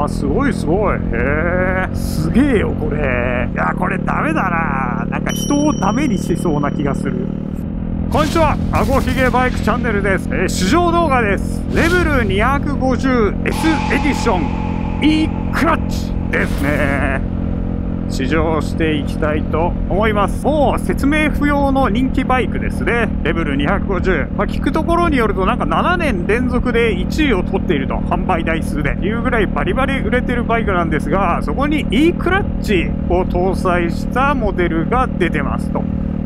すごいすごい。へえ、すげえよ、これ。いや、これダメだな。なんか人をダメにしそうな気がする。こんにちは、あごひげバイクチャンネルです。試乗動画です。レベル 250S エディション E クラッチですね。試乗していきたいと思います。もう説明不要の人気バイクですね。レベル250。聞くところによるとなんか7年連続で1位を取っていると。販売台数で。いうぐらいバリバリ売れてるバイクなんですが、そこに E クラッチを搭載したモデルが出てますと。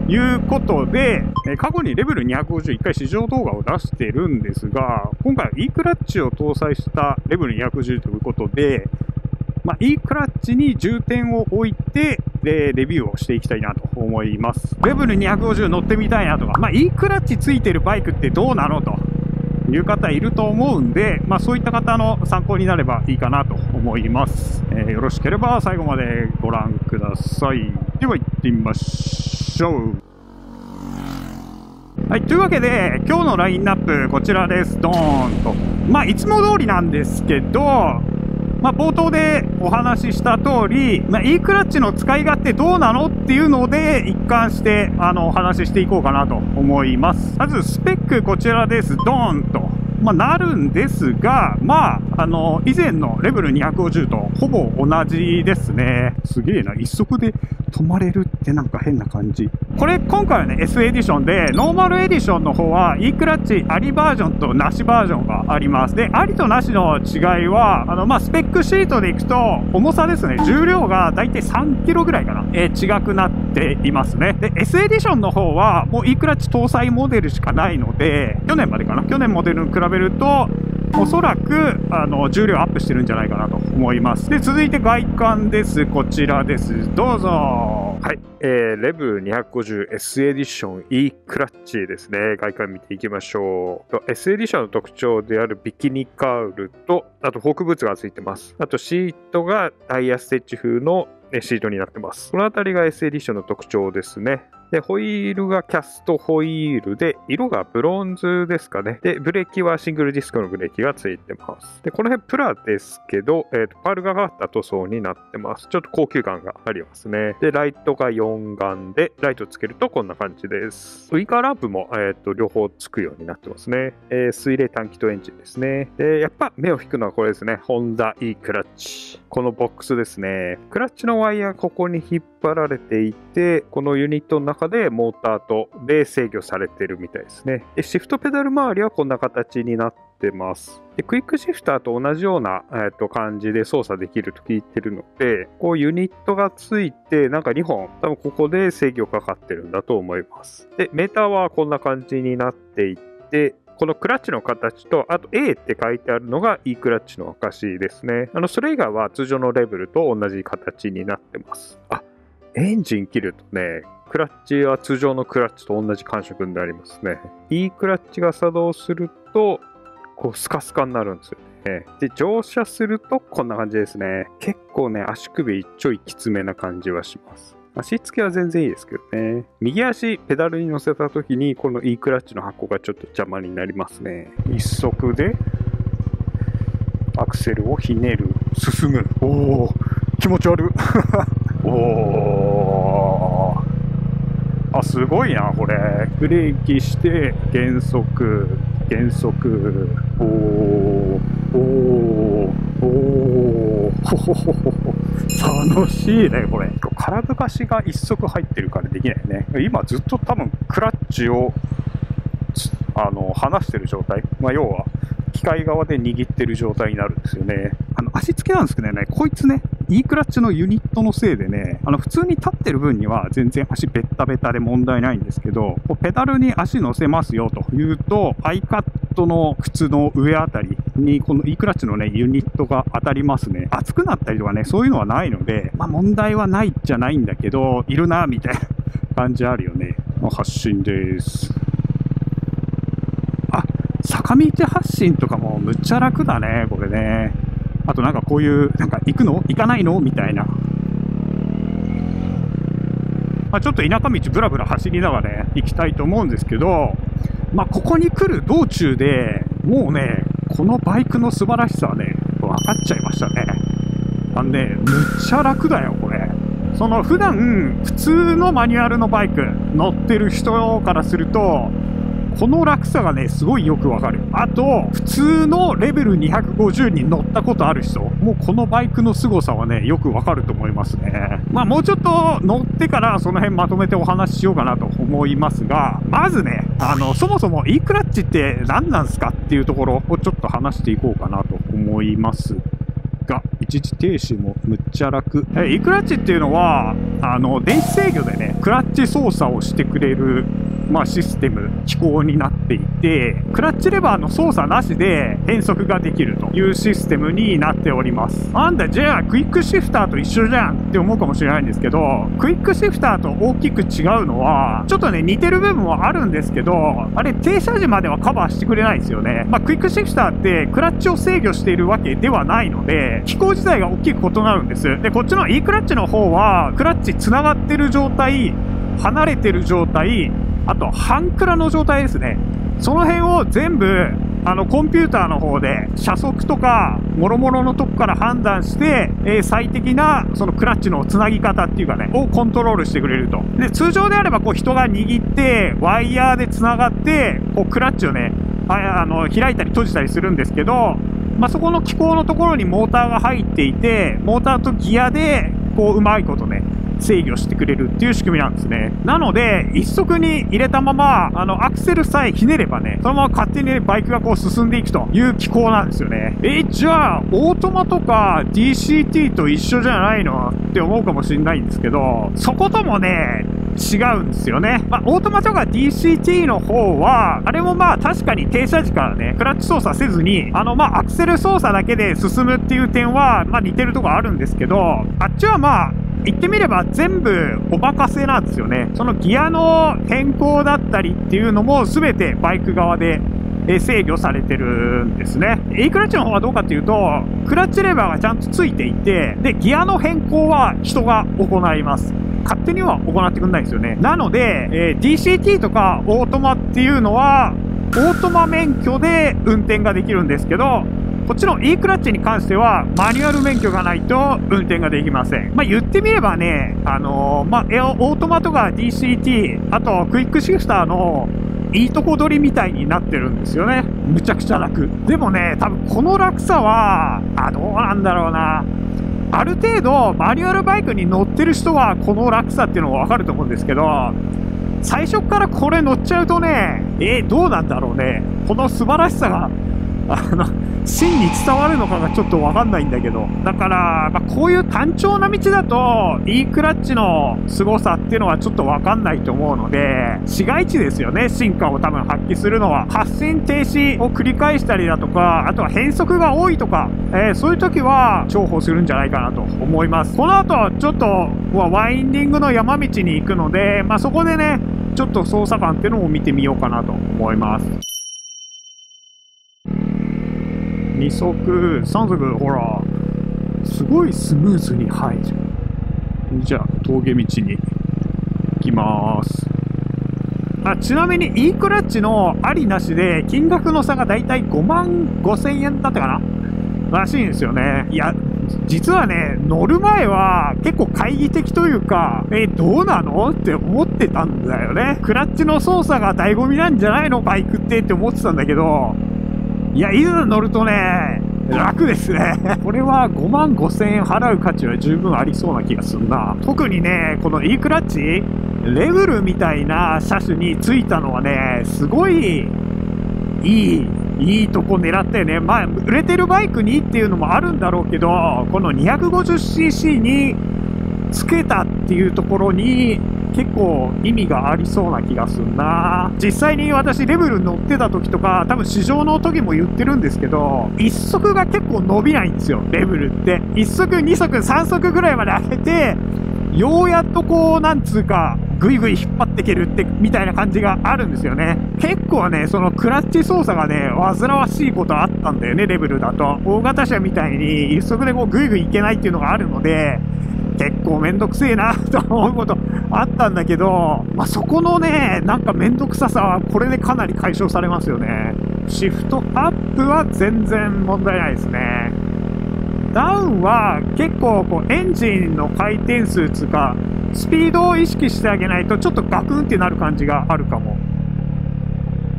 いうことで、過去にレベル251回試乗動画を出してるんですが、今回は E クラッチを搭載したレベル210ということで、E クラッチに重点を置いて、レビューをしていきたいなと思います。レベル250乗ってみたいなとか、E クラッチついてるバイクってどうなのという方いると思うんで、そういった方の参考になればいいかなと思います。よろしければ最後までご覧ください。では行ってみましょう。はい、というわけで今日のラインナップこちらです。ドーンと。いつも通りなんですけど、冒頭でお話しした通り、E クラッチの使い勝手どうなのっていうので、一貫して、お話ししていこうかなと思います。まず、スペックこちらです。ドーンと。なるんですが、以前のレベル250とほぼ同じですね。すげえな。一足で止まれるってなんか変な感じ。これ、今回はね、S エディションで、ノーマルエディションの方は、E クラッチありバージョンとなしバージョンがあります。で、ありとなしの違いは、スペックシートでいくと、重さですね。重量がだいたい3キロぐらいかな。違くなっていますね。で、S エディションの方は、もう E クラッチ搭載モデルしかないので、去年までかな。去年モデルに比べると、おそらく重量アップしてるんじゃないかなと思います。で、続いて外観です。こちらです。どうぞ。はい、レベル 250S エディション E クラッチですね。外観見ていきましょう。S エディションの特徴であるビキニカウルと、あとフォークブーツがついてます。あとシートがタイヤステッチ風のシートになってます。この辺りが S エディションの特徴ですね。で、ホイールがキャストホイールで、色がブロンズですかね。で、ブレーキはシングルディスクのブレーキがついてます。で、この辺プラですけど、パールがかかった塗装になってます。ちょっと高級感がありますね。で、ライトが4眼で、ライトつけるとこんな感じです。ウインカーランプも、両方つくようになってますね。水冷短気筒エンジンですね。で、やっぱ目を引くのはこれですね。ホンダ E クラッチ。このボックスですね。クラッチのワイヤーここに引っ張られていて、このユニットの中でモーターとで制御されてるみたいですね。で、シフトペダル周りはこんな形になってます。で、クイックシフターと同じような、感じで操作できると聞いてるので、こうユニットがついて、なんか2本、多分ここで制御かかってるんだと思います。で、メーターはこんな感じになっていて、このクラッチの形と、あと A って書いてあるのが E クラッチの証ですね。それ以外は通常のレベルと同じ形になってます。エンジン切るとね、クラッチは通常のクラッチと同じ感触になりますね。E クラッチが作動すると、こうスカスカになるんですよね。で、乗車するとこんな感じですね。結構ね、足首ちょいきつめな感じはします。足付けは全然いいですけどね。右足ペダルに乗せた時にこの E クラッチの箱がちょっと邪魔になりますね。一足でアクセルをひねる、進む。おー、気持ち悪い。おー、すごいなこれ。ブレーキして減速、減速。おー、ほほほほほ。楽しいねこれ。空ぶかしが一足入ってるからできないね。今ずっと多分クラッチを離してる状態。要は機械側で握ってる状態になるんですよね。足付けなんですけどね、こいつね、E クラッチのユニットのせいでね、普通に立ってる分には全然足ベッタベタで問題ないんですけど、ペダルに足乗せますよというと、アイカットの靴の上あたりにこの E クラッチのね、ユニットが当たりますね。熱くなったりとかね、そういうのはないので、問題はないじゃないんだけど、いるな、みたいな感じあるよね。発進です。坂道発進とかもむっちゃ楽だね、これね。あとなんかこういう、なんか行くの行かないのみたいな。ちょっと田舎道ブラブラ走りながらね、行きたいと思うんですけど、ここに来る道中でもうね、このバイクの素晴らしさはね、分かっちゃいましたね。むっちゃ楽だよ、これ。その普段普通のマニュアルのバイク乗ってる人からすると、この楽さがね、すごいよくわかる。あと、普通のレベル250に乗ったことある人、もうこのバイクの凄さはね、よくわかると思いますね。まあもうちょっと乗ってからその辺まとめてお話ししようかなと思いますが、まずね、そもそも E クラッチって何なんすかっていうところをちょっと話していこうかなと思いますが、一時停止もむっちゃ楽。E クラッチっていうのは、電子制御でね、クラッチ操作をしてくれるシステム、機構になっていて、クラッチレバーの操作なしで変速ができるというシステムになっております。なんだ、じゃあクイックシフターと一緒じゃんって思うかもしれないんですけど、クイックシフターと大きく違うのは、ちょっとね、似てる部分はあるんですけど、あれ停車時まではカバーしてくれないんですよね。クイックシフターってクラッチを制御しているわけではないので、機構自体が大きく異なるんです。で、こっちの E クラッチの方は、クラッチ繋がってる状態、離れてる状態、あと半クラの状態ですね。その辺を全部コンピューターの方で車速とか諸々のとこから判断して、最適なそのクラッチのつなぎ方っていうかねをコントロールしてくれると。で、通常であればこう人が握ってワイヤーでつながってこうクラッチをね開いたり閉じたりするんですけど、そこの機構のところにモーターが入っていて、モーターとギアでこううまいことね制御してくれるっていう仕組みなんですね。なので、一足に入れたまま、アクセルさえひねればね、そのまま勝手にバイクがこう進んでいくという機構なんですよね。じゃあ、オートマとか DCT と一緒じゃないのって思うかもしれないんですけど、そこともね、違うんですよね。オートマとか DCT の方は、あれも確かに停車時からね、クラッチ操作せずに、アクセル操作だけで進むっていう点は、似てるところあるんですけど、あっちは言ってみれば全部お任せなんですよね。そのギアの変更だったりっていうのも全てバイク側で制御されてるんですね。E クラッチの方はどうかっていうと、クラッチレバーがちゃんとついていて、で、ギアの変更は人が行います。勝手には行ってくれないんですよね。なので、DCT とかオートマっていうのは、オートマ免許で運転ができるんですけど、こっちの E クラッチに関しては、マニュアル免許がないと運転ができません。言ってみればね、オートマとか DCT、あとクイックシフターのいいとこ取りみたいになってるんですよね。むちゃくちゃ楽。でもね、多分この楽さは、どうなんだろうな。ある程度、マニュアルバイクに乗ってる人は、この楽さっていうのがわかると思うんですけど、最初からこれ乗っちゃうとね、どうなんだろうね。この素晴らしさが、真に伝わるのかがちょっとわかんないんだけど。だから、こういう単調な道だと、E クラッチの凄さっていうのはちょっとわかんないと思うので、市街地ですよね、進化を多分発揮するのは。発進停止を繰り返したりだとか、あとは変速が多いとか、そういう時は重宝するんじゃないかなと思います。この後、ちょっと、ワインディングの山道に行くので、そこでね、ちょっと操作感っていうのを見てみようかなと思います。2速、3速、ほら、すごいスムーズに入る。じゃあ、峠道に行きます。ちなみに E クラッチのありなしで、金額の差がだいたい55,000円だったかならしいんですよね。いや、実はね、乗る前は結構懐疑的というか、どうなのって思ってたんだよね。クラッチの操作が醍醐味なんじゃないのバイクって思ってたんだけど、いや、いざ乗るとね、楽ですね。これは55,000円払う価値は十分ありそうな気がするな。特にね、この E クラッチ、レベルみたいな車種についたのはね、すごいいいとこ狙ったよね。売れてるバイクにっていうのもあるんだろうけど、この 250cc につけたっていうところに結構意味がありそうな気がするな。実際に私レベル乗ってた時とか、多分試乗の時も言ってるんですけど、1速が結構伸びないんですよ、レベルって。1速、2速、3速ぐらいまで上げて、ようやっとこう、なんつうか、ぐいぐい引っ張っていけるって、みたいな感じがあるんですよね。結構ね、そのクラッチ操作がね、煩わしいことあったんだよね、レベルだと。大型車みたいに一速でこう、ぐいぐいいけないっていうのがあるので、結構めんどくせえなと思うことあったんだけど、そこのね、なんかめんどくささはこれでかなり解消されますよね。シフトアップは全然問題ないですね。ダウンは結構こうエンジンの回転数つか、スピードを意識してあげないとちょっとガクンってなる感じがあるかも。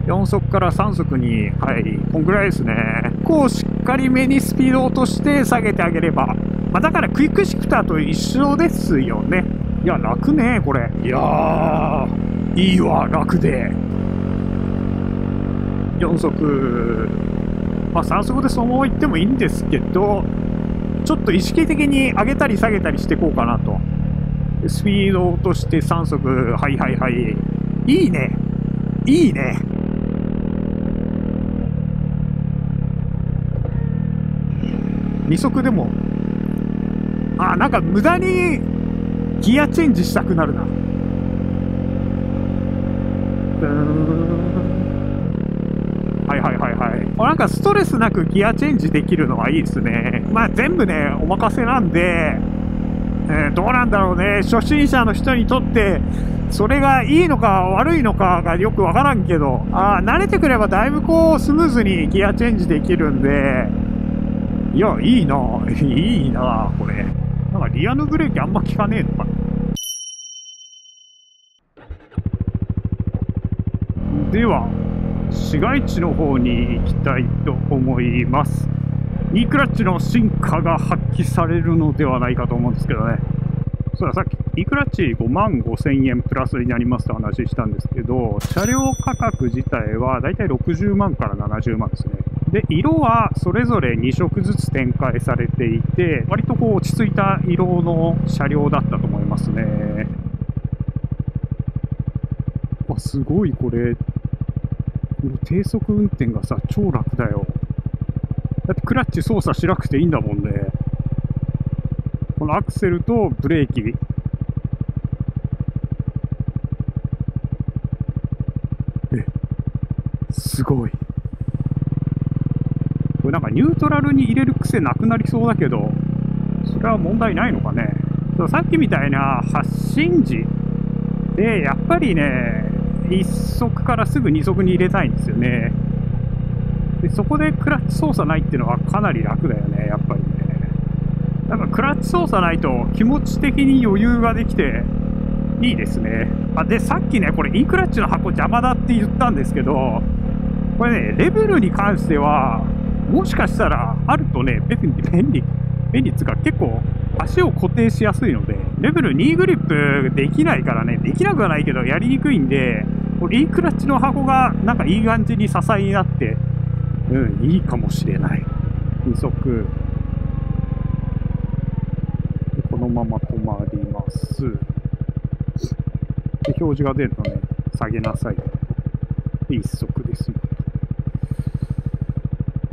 4速から3速に、はい、こんぐらいですね。こうしっかりめにスピードを落として下げてあげれば。まあ、だからクイックシフターと一緒ですよね。いや、楽ね、これ。いやー、いいわ、楽で。4速。まあ、3速でそのまま行ってもいいんですけど、ちょっと意識的に上げたり下げたりしていこうかなと。スピードを落として3速。はいはいはい。いいね。いいね。2速でも、なんか無駄にギアチェンジしたくなるな。はいはいはいはい。なんかストレスなくギアチェンジできるのはいいですね。まあ全部ね、お任せなんで、どうなんだろうね。初心者の人にとって、それがいいのか悪いのかがよくわからんけど、慣れてくればだいぶこうスムーズにギアチェンジできるんで、いや、いいな、いいな、これ。なんかリアのブレーキあんま効かねえのかな。では、市街地の方に行きたいと思います。Eクラッチの進化が発揮されるのではないかと思うんですけどね。そうだ、さっき Eクラッチ55,000円プラスになりますと話したんですけど、車両価格自体はだいたい60万から70万ですね。で、色はそれぞれ2色ずつ展開されていて、割とこう落ち着いた色の車両だったと思いますね。すごいこれ、低速運転がさ、超楽だよ。だってクラッチ操作しなくていいんだもんね。このアクセルとブレーキ。すごい。これなんかニュートラルに入れる癖なくなりそうだけど、それは問題ないのかね。さっきみたいな発進時で、やっぱりね、1速からすぐ2速に入れたいんですよね。でそこでクラッチ操作ないっていうのはかなり楽だよね、やっぱりね。なんかクラッチ操作ないと気持ち的に余裕ができていいですね。で、さっきね、これ E クラッチの箱邪魔だって言ったんですけど、これね、レベルに関しては、もしかしたらあるとね、便利っていうか結構足を固定しやすいので、レベル2グリップできないからね、できなくはないけどやりにくいんで、これ E クラッチの箱がなんかいい感じに支えになって、いいかもしれない。2速。このまま止まります。で、表示が出るのね、下げなさい。で、1速ですよ。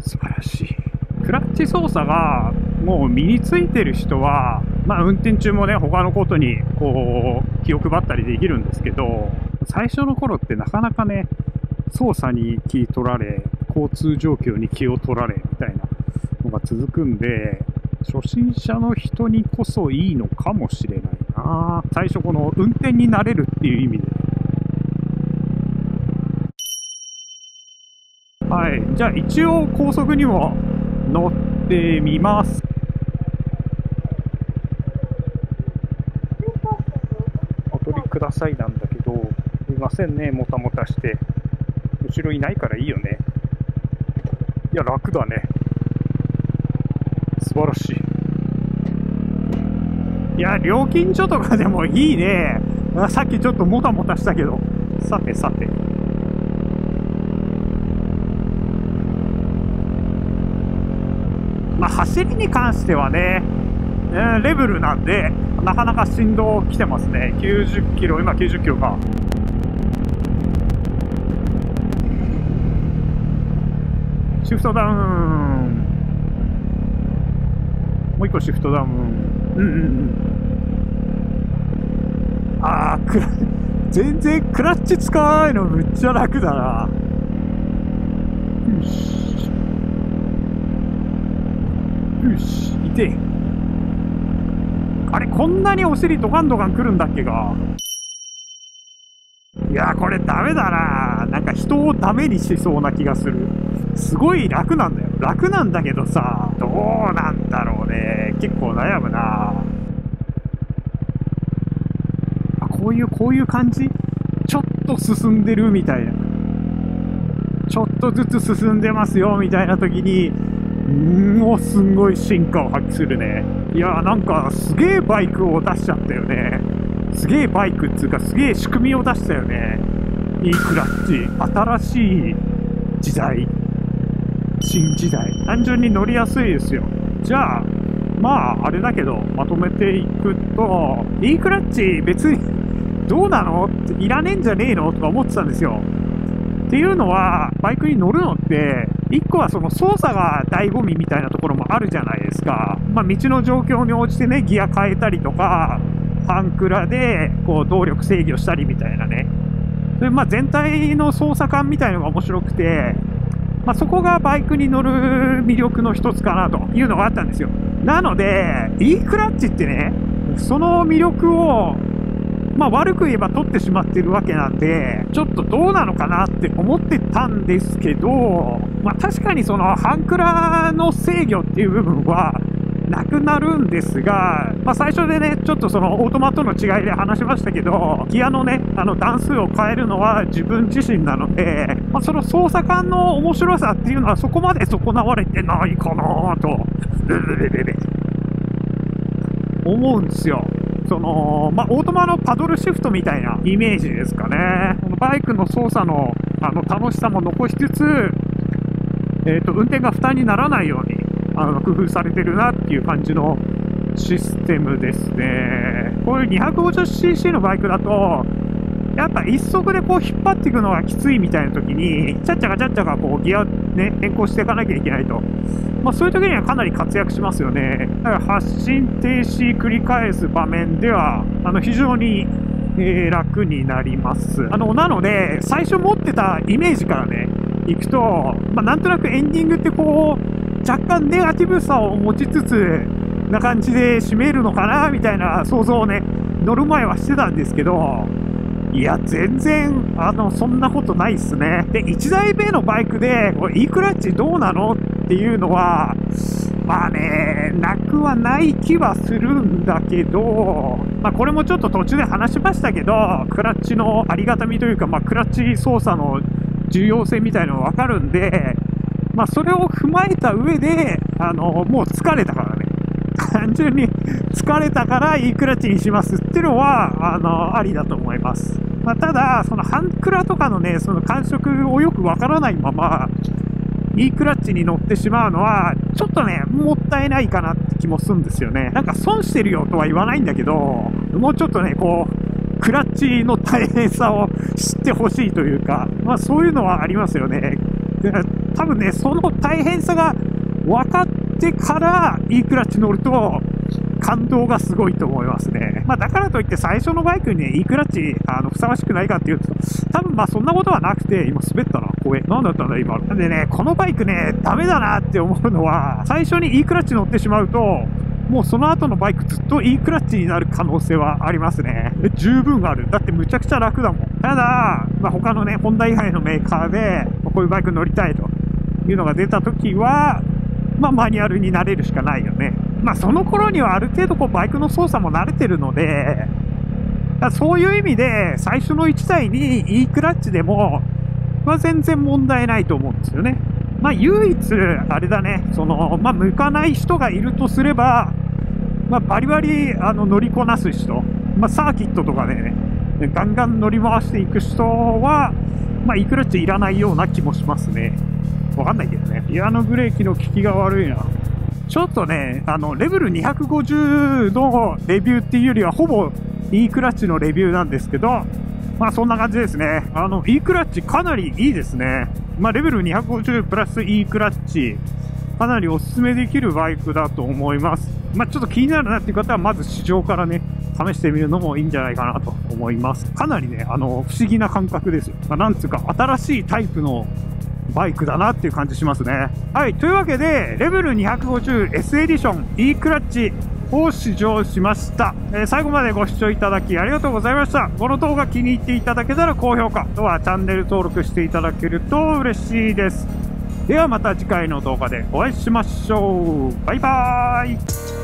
素晴らしい。クラッチ操作がもう身についてる人は、運転中もね、他のことにこう気を配ったりできるんですけど、最初の頃ってなかなかね、操作に気取られ、交通状況に気を取られみたいなのが続くんで、初心者の人にこそいいのかもしれないな。最初この運転に慣れるっていう意味で。はい。じゃあ一応高速にも乗ってみます。お取りくださいなんだけど、すいませんね、もたもたして。後ろいないからいいよね。いや、楽だね。素晴らしい。いや、料金所とかでもいいね。さっきちょっともたもたしたけど。さてさて。走りに関してはね、レベルなんで、なかなか振動きてますね。90キロ、今90キロか。シフトダウン。もう一個シフトダウン。全然クラッチ使わないのめっちゃ楽だな。よし、いて。あれ、こんなにお尻ドカンドカン来るんだっけか。いや、これダメだな。なんか人をダメにしそうな気がする。すごい楽なんだよ。楽なんだけどさ、どうなんだろうね。結構悩むな。こういう感じ？ちょっと進んでるみたいな。ちょっとずつ進んでますよみたいな時に、もうすんごい進化を発揮するね。いやーなんかすげえバイクを出しちゃったよね。すげえバイクっていうかすげえ仕組みを出したよね。いいクラッチ。新しい時代。新時代。単純に乗りやすいですよ。じゃあ、まああれだけど、まとめていくと、いいクラッチ別にどうなのっていらねえんじゃねえのとか思ってたんですよ。っていうのは、バイクに乗るのって、一個はその操作が醍醐味みたいなところもあるじゃないですか。まあ道の状況に応じてね、ギア変えたりとか、半クラでこう動力制御したりみたいなね。でまあ全体の操作感みたいのが面白くて、まあそこがバイクに乗る魅力の一つかなというのがあったんですよ。なので、いいクラッチってね、その魅力をまあ悪く言えば取ってしまってるわけなんで、ちょっとどうなのかなって思ってたんですけど、まあ確かにその半クラの制御っていう部分はなくなるんですが、まあ最初でね、ちょっとそのオートマとの違いで話しましたけど、ギアのね、段数を変えるのは自分自身なので、まあその操作感の面白さっていうのはそこまで損なわれてないかなと、思うんですよ。そのまあ、オートマのパドルシフトみたいなイメージですかね。このバイクの操作の楽しさも残しつつ、運転が負担にならないように工夫されてるなっていう感じのシステムですね。こういう 250cc のバイクだと、やっぱ一足でこう引っ張っていくのがきついみたいな時に、ちゃっちゃかこうギアね、変更していかなきゃいけないと。まあそういう時にはかなり活躍しますよね。だから発進停止繰り返す場面では、非常に、楽になります。なので、最初持ってたイメージからね、いくと、まあなんとなくエンディングってこう、若干ネガティブさを持ちつつ、な感じで締めるのかな、みたいな想像をね、乗る前はしてたんですけど、いや、全然、そんなことないっすね。で、1台目のバイクで、これ、Eクラッチどうなのっていうのは、まあね、なくはない気はするんだけど、まあこれもちょっと途中で話しましたけど、クラッチのありがたみというか、まあクラッチ操作の重要性みたいなのがわかるんで、まあそれを踏まえた上で、もう疲れたからね。単純に疲れたからいいクラッチにしますっていうのは、ありだと思います。まあ、ただ、その半クラとかのね、その感触をよくわからないまま、いいクラッチに乗ってしまうのは、ちょっとね、もったいないかなって気もするんですよね。なんか損してるよとは言わないんだけど、もうちょっとね、こう、クラッチの大変さを知ってほしいというか、まあそういうのはありますよね。多分ね、その大変さが分かってからいいクラッチ乗ると感動がすごいと思いますね。まあだからといって最初のバイクにね、いいクラッチふさわしくないかっていうと、多分まあそんなことはなくて、今滑ったな、怖え。なんだったんだ今。なんでね、このバイクね、ダメだなって思うのは、最初にいいクラッチ乗ってしまうと、もうその後のバイクずっといいクラッチになる可能性はありますね。十分ある。だってむちゃくちゃ楽だもん。ただ、まあ、他のね、ホンダ以外のメーカーで、こういうバイク乗りたいというのが出たときは、まあマニュアルになれるしかないよね。まあその頃にはある程度こうバイクの操作も慣れてるので、そういう意味で最初の1台にいいクラッチでも、まあ全然問題ないと思うんですよね。まあ唯一、あれだね、まあ向かない人がいるとすれば、まあバリバリ乗りこなす人、まあサーキットとかでね、ガンガン乗り回していく人は、まあいいクラッチいらないような気もしますね。わかんないけどね。リアのブレーキの効きが悪いな。ちょっとね、レベル250のレビューっていうよりは、ほぼ E クラッチのレビューなんですけど、まあそんな感じですね。E クラッチかなりいいですね。まあレベル250プラス E クラッチ、かなりお勧めできるバイクだと思います。まあちょっと気になるなっていう方は、まず試乗からね、試してみるのもいいんじゃないかなと思います。かなりね、不思議な感覚ですよ。まあ、なんつうか、新しいタイプのバイクだなっていう感じしますね。はい。というわけで、レベル 250S エディション E クラッチを試乗しました。最後までご視聴いただきありがとうございました。この動画気に入っていただけたら高評価、あとはチャンネル登録していただけると嬉しいです。ではまた次回の動画でお会いしましょう。バイバーイ。